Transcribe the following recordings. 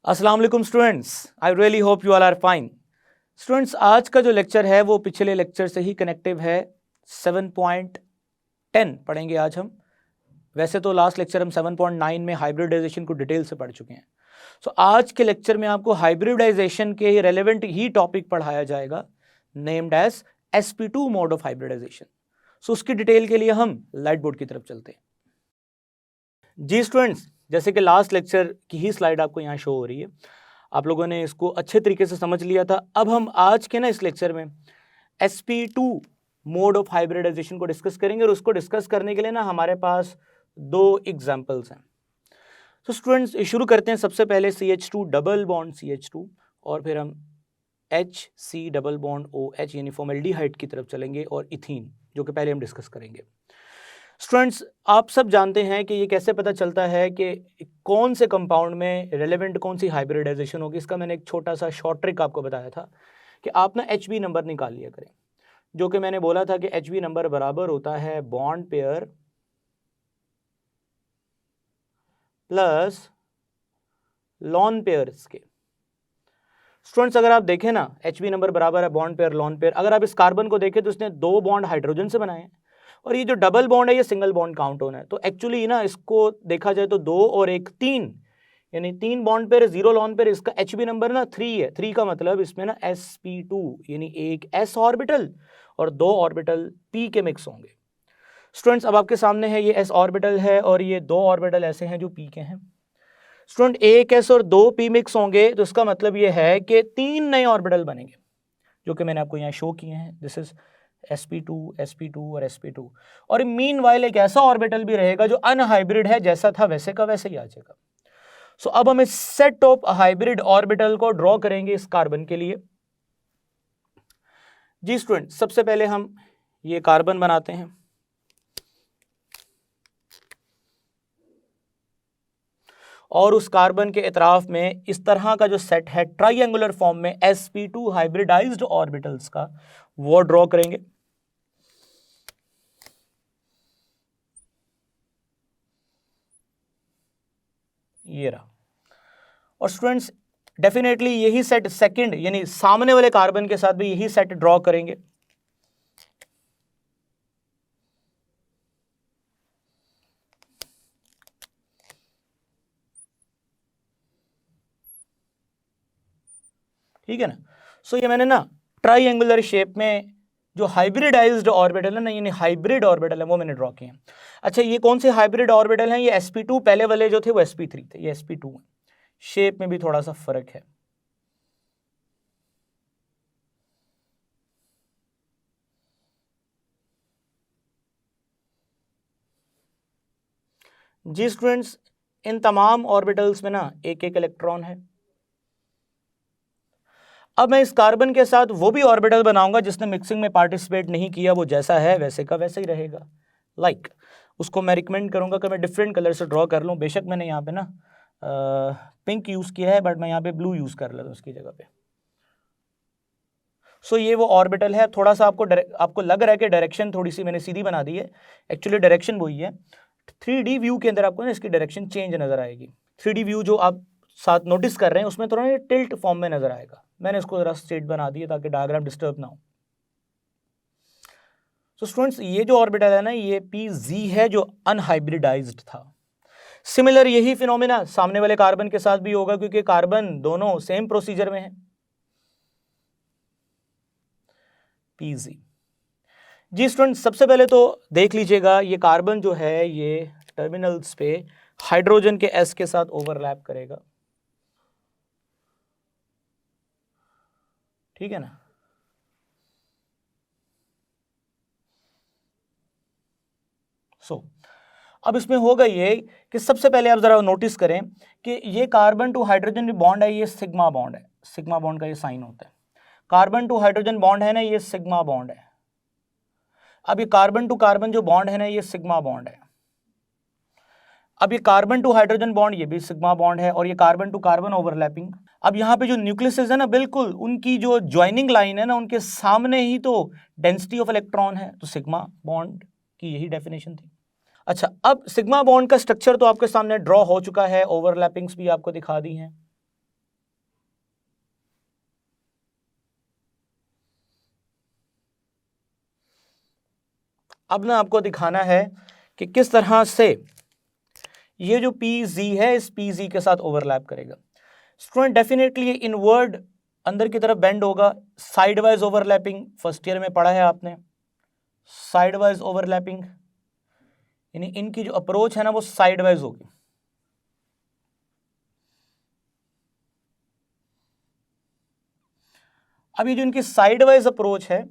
अस्सलाम वालेकुम students, I really hope you all are fine. Students, आज का जो लेक्चर है वो पिछले लेक्चर से ही कनेक्टिव है। 7.10 पढ़ेंगे आज हम। वैसे तो लास्ट लेक्चर हम 7.9 में हाइब्रिडाइजेशन को डिटेल से पढ़ चुके हैं। सो आज के लेक्चर में आपको हाइब्रिडाइजेशन के रेलेवेंट ही टॉपिक पढ़ाया जाएगा, named as sp2 mode of hybridization. So उसकी डिटेल के लिए हम लाइट बोर्ड की तरफ चलते हैं। जी स्टूडेंट्स, जैसे कि लास्ट लेक्चर की ही स्लाइड आपको यहाँ शो हो रही है, आप लोगों ने इसको अच्छे तरीके से समझ लिया था। अब हम आज के इस लेक्चर में sp2 मोड ऑफ हाइब्रिडाइजेशन को डिस्कस करेंगे और उसको डिस्कस करने के लिए हमारे पास दो एग्जांपल्स हैं। तो स्टूडेंट्स शुरू करते हैं। सबसे पहले CH2 डबल बॉन्ड CH2 और फिर हम HC डबल बॉन्ड OH यानी फॉर्मल्डिहाइड की तरफ चलेंगे और इथीन, जो कि पहले हम डिस्कस करेंगे। स्टूडेंट्स, आप सब जानते हैं कि ये कैसे पता चलता है कि कौन से कंपाउंड में रेलेवेंट कौन सी हाइब्रिडाइजेशन होगी। इसका मैंने एक छोटा सा शॉर्ट ट्रिक आपको बताया था कि आप HB नंबर निकाल लिया करें, जो कि मैंने बोला था कि HB नंबर बराबर होता है bond pair plus lawn pairs के। स्टूडेंट्स, अगर आप देखें ना, HB नंबर बराबर है बॉन्ड पेयर लॉन पेयर। अगर आप इस कार्बन को देखें तो इसने दो बॉन्ड हाइड्रोजन से बनाए हैं और ये जो डबल बॉन्ड है ये सिंगल बॉन्ड काउंट होना है। तो एक्चुअली इसको देखा जाए तो 2 और 1 3, यानी 3 बॉन्ड पेयर 0 लॉन पेयर। इसका HB नंबर 3 है। 3 का मतलब इसमें sp2 यानी एक s ऑर्बिटल और 2 ऑर्बिटल p के मिक्स होंगे। स्टूडेंट्स, अब आपके सामने है ये s ऑर्बिटल है और ये 2 ऑर्बिटल ऐसे हैं जो p के हैं। स्टूडेंट, एक s और 2 p मिक्स होंगे तो इसका मतलब ये है कि 3 नए ऑर्बिटल बनेंगे, जो कि मैंने आपको यहाँ शो किए हैं। दिस इज sp2 sp2 और sp2। और मीनवाइल एक ऐसा ऑर्बिटल भी रहेगा जो अनहाइब्रिड है, जैसा था वैसे का वैसे ही आ जाएगा। सो अब हम इस सेट ऑफ हाइब्रिड ऑर्बिटल को ड्रॉ करेंगे इस कार्बन के लिए। जी स्टूडेंट, सबसे पहले हम ये कार्बन बनाते हैं और उस कार्बन के इतराफ में इस तरह का जो सेट है ट्राइंगुलर फॉर्म में sp2 हाइब्रिडाइज्ड ऑर्बिटल्स का, वो ड्रॉ करेंगे। ये रहा। और स्टूडेंट्स, डेफिनेटली यही सेट सेकंड यानी सामने वाले कार्बन के साथ भी यही सेट ड्रॉ करेंगे। ठीक है ना। सो ये मैंने ट्राइंगुलर शेप में जो हाइब्रिडाइज्ड ऑर्बिटल है यानी हाइब्रिड ऑर्बिटल है, वो मैंने ड्रॉ किए हैं। अच्छा, ये कौन से हाइब्रिड ऑर्बिटल हैं? ये sp2, पहले वाले जो थे वो sp3 थे, ये sp2 है। शेप में भी थोड़ा सा फर्क है। जी स्टूडेंट्स, इन तमाम ऑर्बिटल्स में एक एक इलेक्ट्रॉन है। अब मैं इस कार्बन के साथ वो भी ऑर्बिटल बनाऊंगा जिसने मिक्सिंग में पार्टिसिपेट नहीं किया, वो जैसा है वैसे का वैसे ही रहेगा। उसको मैं रिकमेंड करूंगा कि मैं डिफरेंट कलर से ड्रॉ कर लूं। बेशक मैंने यहाँ पे पिंक यूज़ किया है, बट मैं यहाँ पे ब्लू यूज़ कर लेता हूँ उसकी जगह पे। सो ये वो ऑर्बिटल है। थोड़ा सा आपको लग रहा है कि डायरेक्शन थोड़ी सी मैंने सीधी बना दी है, एक्चुअली डायरेक्शन वही है। 3D व्यू के अंदर आपको इसकी डायरेक्शन चेंज नजर आएगी। 3D व्यू जो आप साथ नोटिस कर रहे हैं उसमें थोड़ा टिल्ट फॉर्म में नजर आएगा। मैंने इसको जरा स्ट्रेट बना दिया ताकि डायग्राम डिस्टर्ब ना हो। सो स्टूडेंट्स, ये जो ऑर्बिटल है ये PZ है जो अनहाइब्रिडाइज्ड था। सिमिलर यही फिनोमिना सामने वाले कार्बन के साथ भी होगा, क्योंकि कार्बन दोनों सेम प्रोसीजर में है। PZ। जी स्टूडेंट, सबसे पहले तो देख लीजिएगा, ये कार्बन जो है ये टर्मिनल्स पे हाइड्रोजन के S के साथ ओवरलैप करेगा। ठीक है ना। अब इसमें होगा ये कि सबसे पहले आप जरा नोटिस करें कि ये कार्बन टू हाइड्रोजन बॉन्ड है, ये सिग्मा बॉन्ड है। सिग्मा बॉन्ड का ये साइन होता है। कार्बन टू हाइड्रोजन बॉन्ड है ये सिग्मा बॉन्ड है। अब ये कार्बन टू कार्बन जो बॉन्ड है ये सिग्मा बॉन्ड है। अब ये कार्बन टू हाइड्रोजन बॉन्ड ये भी सिग्मा बॉन्ड है और ये कार्बन टू कार्बन ओवरलैपिंग। अब यहाँ पे जो न्यूक्लियस है बिल्कुल उनकी जो ज्वाइनिंग लाइन है उनके सामने ही तो डेंसिटी ऑफ इलेक्ट्रॉन है, तो सिग्मा बॉन्ड की यही डेफिनेशन थी। अच्छा, अब सिग्मा बॉन्ड का स्ट्रक्चर तो आपके सामने ड्रॉ हो चुका है, ओवरलैपिंग्स भी आपको दिखा दी हैं। अब ना आपको दिखाना है कि किस तरह से ये जो PZ है इस PZ के साथ ओवरलैप करेगा। स्टूडेंट डेफिनेटली ये इनवर्ड अंदर की तरफ बेंड होगा, साइडवाइज ओवरलैपिंग फर्स्ट ईयर में पढ़ा है आपने, साइडवाइज ओवरलैपिंग यानी इनकी जो अप्रोच है ना वो साइडवाइज होगी। अब ये जो इनकी साइडवाइज अप्रोच है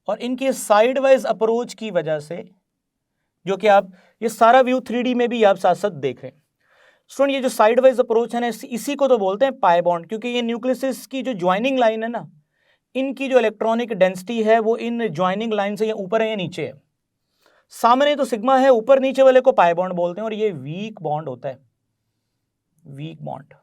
और इनकी साइडवाइज अप्रोच की वजह से जो कि आप ये सारा व्यू 3D में भी आप साथ साथ देख रहे हैं स्टूडेंट, ये जो साइडवाइज अप्रोच है ना इसी को तो बोलते हैं पाई बॉन्ड, क्योंकि ये न्यूक्लियस की जो ज्वाइनिंग लाइन है ना इनकी जो इलेक्ट्रॉनिक डेंसिटी है वो इन ज्वाइनिंग लाइन से या ऊपर है या नीचे है। सामने तो सिग्मा है, ऊपर नीचे वाले को पाई बॉन्ड बोलते हैं और ये वीक बॉन्ड होता है, वीक बॉन्ड।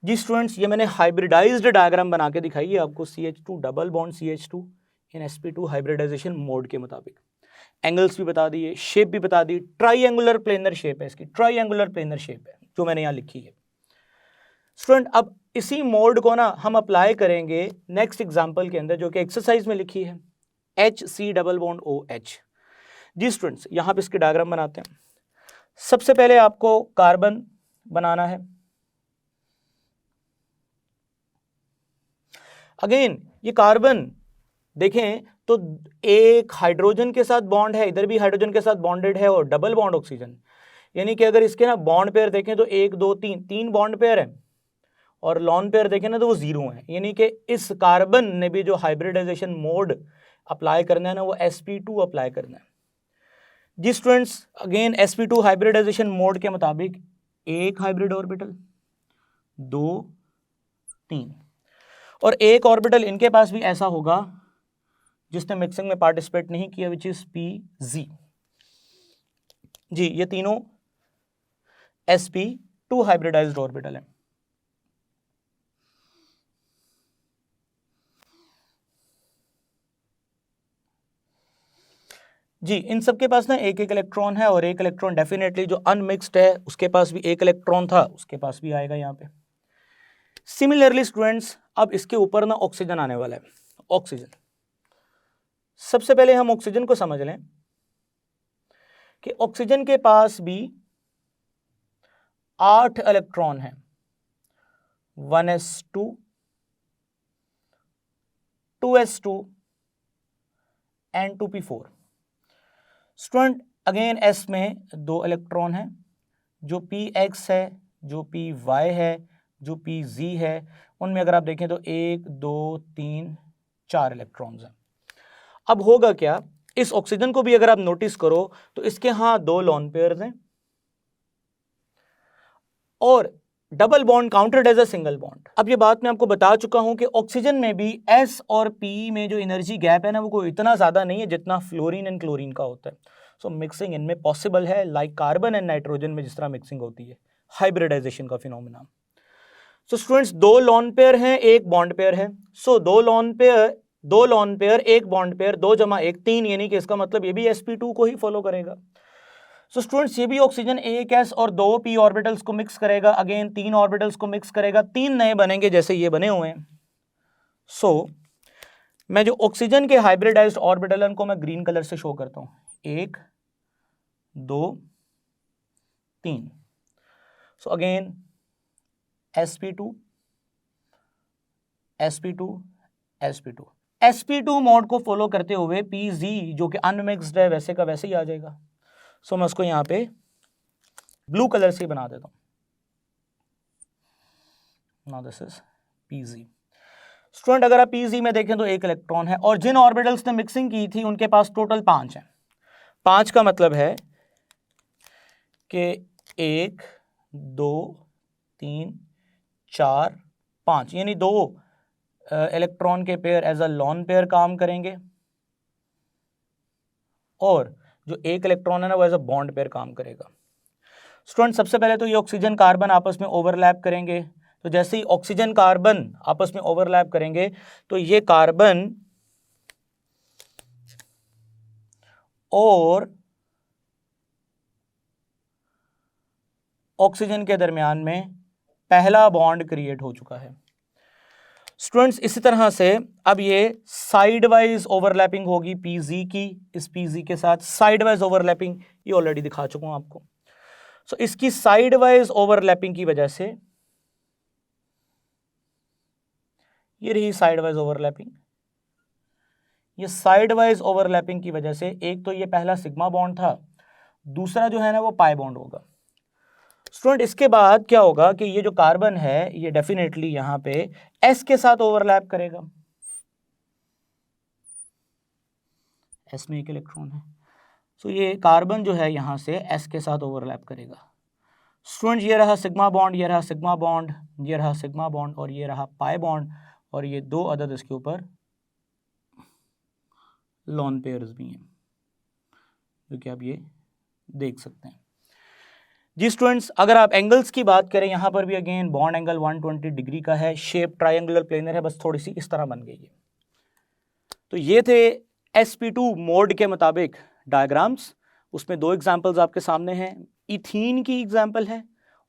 जी स्टूडेंट्स, ये मैंने हाइब्रिडाइज्ड डायग्राम बना के दिखाई है आपको, CH2 डबल बॉन्ड CH2 इन sp2 हाइब्रिडाइजेशन मोड के मुताबिक। एंगल्स भी बता दिए, शेप भी बता दी, ट्राइएंगुलर प्लेनर शेप है इसकी, ट्राइएंगुलर प्लेनर शेप है जो मैंने यहाँ लिखी है। स्टूडेंट अब इसी मोड को ना हम अप्लाई करेंगे नेक्स्ट एग्जांपल के अंदर जो कि एक्सरसाइज में लिखी है, HC डबल बॉन्ड OH। जी स्टूडेंट्स, यहाँ पे इसकी डायग्राम बनाते हैं। सबसे पहले आपको कार्बन बनाना है। अगेन ये कार्बन देखें तो एक हाइड्रोजन के साथ बॉन्ड है, इधर भी हाइड्रोजन के साथ बॉन्डेड है और डबल बॉन्ड ऑक्सीजन, यानी कि अगर इसके ना बॉन्ड पेयर देखें तो 1 2 3 तीन बॉन्ड पेयर है और लॉन पेयर देखें ना तो वो 0 है, यानी कि इस कार्बन ने भी जो हाइब्रिडाइजेशन मोड अप्लाई करना है ना वो sp2 अप्लाई करना है। जी students, again sp2 hybridization mode के मुताबिक एक हाइब्रिड ऑर्बिटल, 2 3 और एक ऑर्बिटल इनके पास भी ऐसा होगा जिसने मिक्सिंग में पार्टिसिपेट नहीं किया, विच इज PZ। जी ये तीनों sp2 हाइब्रिडाइज्ड ऑर्बिटल है। जी इन सब के पास ना एक एक इलेक्ट्रॉन है और एक इलेक्ट्रॉन डेफिनेटली जो अनमिक्स्ड है उसके पास भी एक इलेक्ट्रॉन था, उसके पास भी आएगा यहाँ पे। सिमिलरली स्टूडेंट्स, अब इसके ऊपर ना ऑक्सीजन आने वाला है। ऑक्सीजन, सबसे पहले हम ऑक्सीजन को समझ लें कि ऑक्सीजन के पास भी 8 इलेक्ट्रॉन है, 1s2 2s2 and 2p4। Student again s में 2 इलेक्ट्रॉन है, जो px है, जो py है, जो pz है, उनमें अगर आप देखें तो 1 2 3 4 इलेक्ट्रॉन्स हैं। अब होगा क्या, इस ऑक्सीजन को भी अगर आप नोटिस करो तो इसके यहां 2 लॉन पेयर्स हैं और double bond counted as a single bond. अब ये बात मैं आपको बता चुका हूं कि ऑक्सीजन में भी S और P में जो एनर्जी गैप है ना वो कोई इतना ज्यादा नहीं है जितना फ्लोरीन एंड क्लोरीन का होता है। सो मिक्सिंग इनमें पॉसिबल है, लाइक कार्बन एंड नाइट्रोजन में जिस तरह मिक्सिंग होती है, हाइब्रिडाइजेशन का phenomena. So students, 2 lone pair हैं, एक बॉन्ड पेयर है। सो 2 लॉन पेयर एक बॉन्ड पेयर, 2 जमा 1 3, यानी कि इसका मतलब ये भी sp2 को ही फॉलो करेगा। सो स्टूडेंट्स, ये भी ऑक्सीजन एक s और 2 p ऑर्बिटल्स को मिक्स करेगा, अगेन 3 ऑर्बिटल्स को मिक्स करेगा, 3 नए बनेंगे जैसे ये बने हुए हैं। सो मैं जो ऑक्सीजन के हाइब्रिडाइज्ड ऑर्बिटल उनको मैं ग्रीन कलर से शो करता हूं, 1 2 3। So again sp2 sp2 sp2 sp2 mode को फॉलो करते हुए pz जो कि अनमिक्स्ड है वैसे का वैसे ही आ जाएगा। सो मैं उसको यहां पे ब्लू कलर से बना देता हूं। Now this is pz। Student अगर आप pz में देखें तो एक इलेक्ट्रॉन है और जिन ऑर्बिटल्स ने मिक्सिंग की थी उनके पास टोटल 5 है। 5 का मतलब है कि 1 2 3 4 5, यानी 2 इलेक्ट्रॉन के pair as a lone pair काम करेंगे और जो एक इलेक्ट्रॉन है ना वो एज अ बॉन्ड पेयर काम करेगा। स्टूडेंट सबसे पहले तो ये ऑक्सीजन कार्बन आपस में ओवरलैप करेंगे, तो जैसे ही ऑक्सीजन कार्बन आपस में ओवरलैप करेंगे तो ये कार्बन और ऑक्सीजन के दरमियान में पहला बॉन्ड क्रिएट हो चुका है। स्टूडेंट्स इसी तरह से अब ये साइड वाइज ओवरलैपिंग होगी पीजी की, इस पीजी के साथ साइड वाइज ओवरलैपिंग ये ऑलरेडी दिखा चुका हूं आपको। सो इसकी साइड वाइज ओवरलैपिंग की वजह से ये रही साइड वाइज ओवरलैपिंग। ये साइड वाइज ओवरलैपिंग की वजह से एक तो ये पहला सिग्मा बॉन्ड था, दूसरा जो है ना वो पाई बॉन्ड होगा। स्टूडेंट इसके बाद क्या होगा कि ये जो कार्बन है ये डेफिनेटली यहां पे एस के साथ ओवरलैप करेगा। एस में एक इलेक्ट्रॉन है, सो ये कार्बन जो है यहां से एस के साथ ओवरलैप करेगा। स्टूडेंट ये रहा सिग्मा बॉन्ड, ये रहा सिग्मा बॉन्ड, ये रहा सिग्मा बॉन्ड और ये रहा पाई बॉन्ड, और ये दो अदद इसके ऊपर लॉन पेयर्स भी हैं जो कि आप ये देख सकते हैं। जी स्टूडेंट्स, अगर आप एंगल्स की बात करें यहाँ पर भी अगेन बॉन्ड एंगल 120 डिग्री का है, शेप ट्रायंगुलर प्लेनर है, बस थोड़ी सी इस तरह बन गई है। तो ये थे sp2 मोड के मुताबिक डायग्राम्स। उसमें दो एग्जांपल्स आपके सामने हैं, इथीन की एग्जांपल है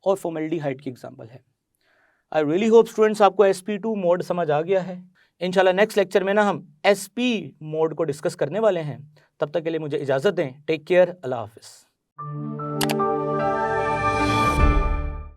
और फॉर्मेल्डिहाइड की एग्जांपल है। आई रियली होप स्टूडेंट्स आपको sp2 मोड समझ आ गया है। इंशाल्लाह नेक्स्ट लेक्चर में ना हम sp मोड को डिस्कस करने वाले हैं। तब तक के लिए मुझे इजाज़त दें। टेक केयर, अल्लाह हाफिज़।